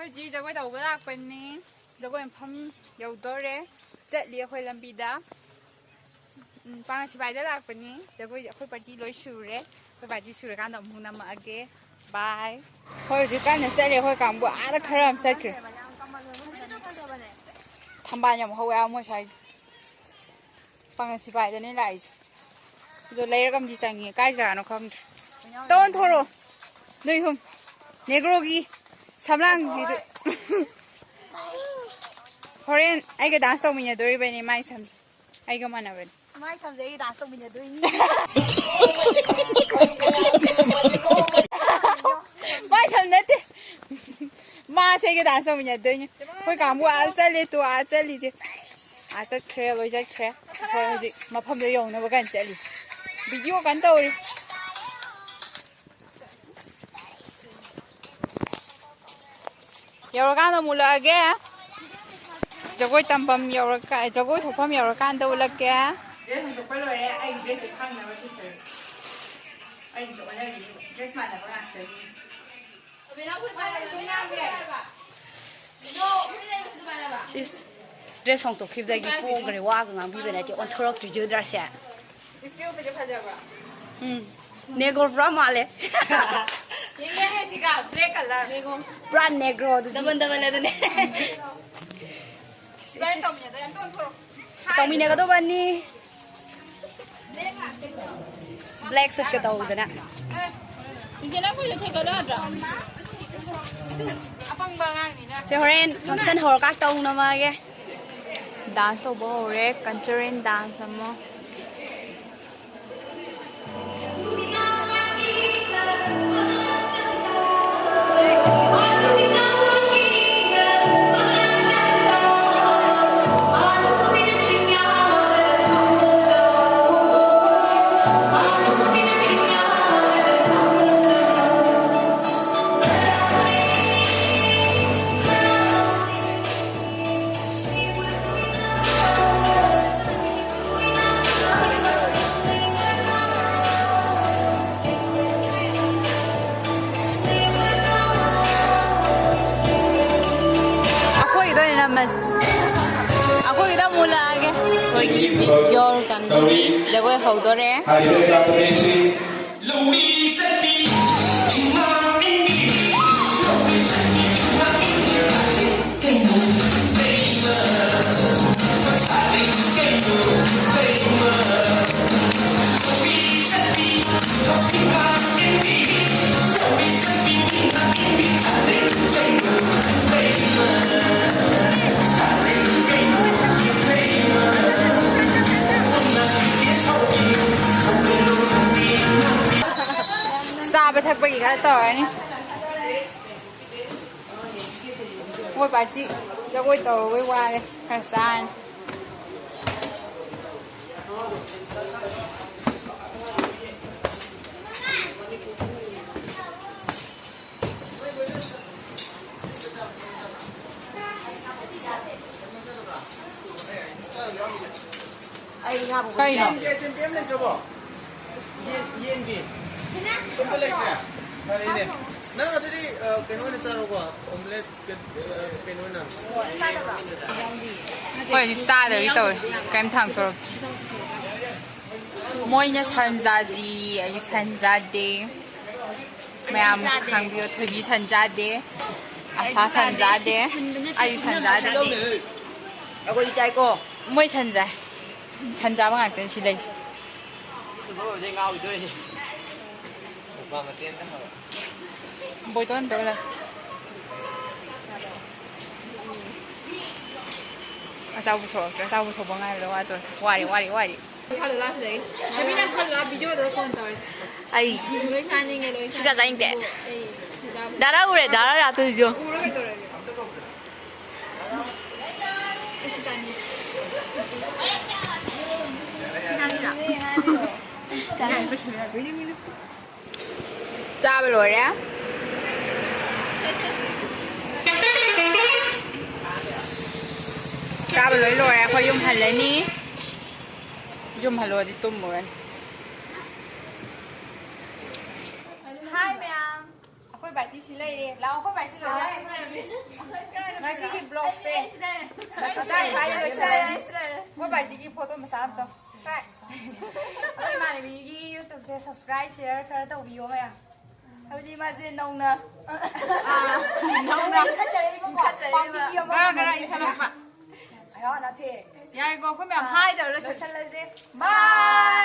ꯑꯩꯈꯣꯏ ꯖꯒꯣꯏ ꯇꯧꯕ ꯂꯥꯛꯄꯅꯤ ꯖꯒꯣꯏ ꯃꯐꯝ ꯌꯧꯗꯣꯔꯦ ꯆꯠꯂꯤ ꯑꯩꯈꯣꯏ ꯂꯝꯕꯤꯗ ꯄꯥꯡ ꯁꯤꯕꯥꯏꯗ ꯂꯥꯛꯄꯅꯤ ꯖꯒꯣꯏ ꯑꯩꯈꯣꯏ ꯄꯥꯔꯇꯤ ꯂꯣꯏ ꯁꯨꯔꯦ ꯑꯩꯈꯣꯏ ꯄꯥꯔꯇꯤ ꯁꯨꯔꯀꯥꯟꯗ ꯑꯃꯨꯛ ꯅꯝꯃꯛꯑꯒꯦ ꯕꯥꯏ ꯍꯣꯏ ꯍꯧꯖꯤꯛ ꯀꯟꯅ ꯆꯠꯂꯤ ꯑꯩꯈꯣꯏ ꯀꯥꯡꯕꯨ ꯑꯥꯗ ꯈꯔ ꯑꯃ ꯆꯠꯈ꯭ꯔꯦ ꯊꯝꯕꯥꯜ ꯌꯥꯝ ꯍꯧꯋꯦ ꯃꯣꯏ ꯁ꯭ꯋꯥꯏꯁꯦ ꯄꯥꯡ ꯁꯤꯕꯥꯏꯗꯅꯦ ꯂꯥꯛꯏꯁꯦ ꯑꯗꯣ ꯂꯩꯔꯒꯝꯗꯤ ꯆꯪꯉꯦ ꯀꯥꯏ ꯖꯒꯥꯅꯣ ꯈꯪꯗ꯭ꯔꯦ ꯇꯧꯟ ꯊꯣꯔꯣ ꯅꯣꯏ ꯍꯨꯝ ꯅꯦꯒ꯭ꯔꯣꯒꯤ ꯁꯝꯂꯥꯡꯁꯤꯁꯨ ꯍꯣꯔꯦꯟ ꯑꯩꯒ ꯗꯥꯟꯁ ꯇꯧꯃꯤꯟꯅꯗꯣꯔꯤꯕꯅꯤ ꯃꯥꯏ ꯁꯝꯁꯦ ꯑꯩꯒ ꯃꯥꯟꯅꯕꯅꯤ ꯃꯥꯏ ꯁꯝꯁꯦ ꯑꯩꯒ ꯗꯥꯟꯁ ꯇꯧꯃꯤꯟꯅꯗꯣꯏꯅꯤ ꯃꯥꯏ ꯁꯝ ꯅꯠꯇꯦ मासे के डांस में नहीं दोई कोई काम वो आज चले तो आज चली जे आज चल लोई जा खेल थोड़ा हजी मफम जो योग ना वो कहीं चली वीडियो कहीं तो उरी योग कांड मुला के जगोई तंपम योग का जगोई थोपम योग कांड तो उलग के ये हम तो पहले वाले आई ड्रेस खाने वाले थे आई जो वाले ड्रेस मारना पड़ा था Sis, dress hong to keep the gipo gre wa gang bi bene ti on thorok ti ju dress ya. Isu pe je phaja ba. Negro bra male. Yenge he siga black color. Negro. Bra negro. Double double le ne. Sai tom ne da yan ton thorok. Tom mi ne ga do ban ni. Black suit ka do da na. Injena ko le thek ga da. Chị Horen function hồi các tông nào mà cái dance to ball rồi cultural dance mà aku kita mulai ke lagi video kan jago hodoreไปทักไปอีกแล้วต่อนี่โอ้ยปาจิจะโวยต่อโวยวายคาซานใครเนาะomelette ya hari ini nah tadi kenuan cara gua omelette kenuan oi starter itu kem thang to moinya sanjadi ai sanjade mayam khangbiyo thobi sanjade asa sanjade ai sanjade agoi chai ko moi sanjai sanja ba ngak ten si lei bôi tôi ăn là sao bu thổ bằng ngày rồi qua đi thay được lá gì em biết thay lá bị vô được con rồi ai người sang đi nghe rồi xin chào anh chị đã ra tôi chưa cha bây rồi đó cha bây rồi phải dùng hành lên ní dùng hành rồi thì tôm rồi hai mẹ akwai baki shi lai ne lawa akwai baki da ꯉꯁꯤꯒꯤ ꯕ꯭ꯂꯣꯒꯁꯦ ꯃꯇꯥꯡ ꯁ꯭ꯋꯥꯏꯗ ꯂꯣꯏꯁꯤꯜꯂꯅꯤ ꯃꯣꯏ ꯕꯥꯔꯗꯦꯒꯤ photo ꯃꯆꯥ ꯑꯝꯇ ꯑꯩꯈꯣꯏ ꯏꯃꯥꯟꯅꯕꯤꯒꯤ ꯌꯨꯇꯨꯕꯁꯦ subscribe ꯁꯤꯌꯔ ꯈꯔ ꯇꯧꯕꯤꯌꯣ ꯃꯌꯥꯝ ꯍꯥꯏꯕꯗꯤ ꯃꯥꯁꯦ ꯅꯧꯅ ꯈꯔ ꯏꯟꯈꯠꯂꯛꯄ ꯑꯌꯥ ꯅꯠꯇꯦ ꯌꯥꯔꯦꯀꯣ ꯑꯩꯈꯣꯏ ꯃꯌꯥꯝ ꯍꯥꯏꯗꯧꯔ ꯂꯣꯏꯁꯤꯜꯂꯁꯦ ꯕꯥꯏ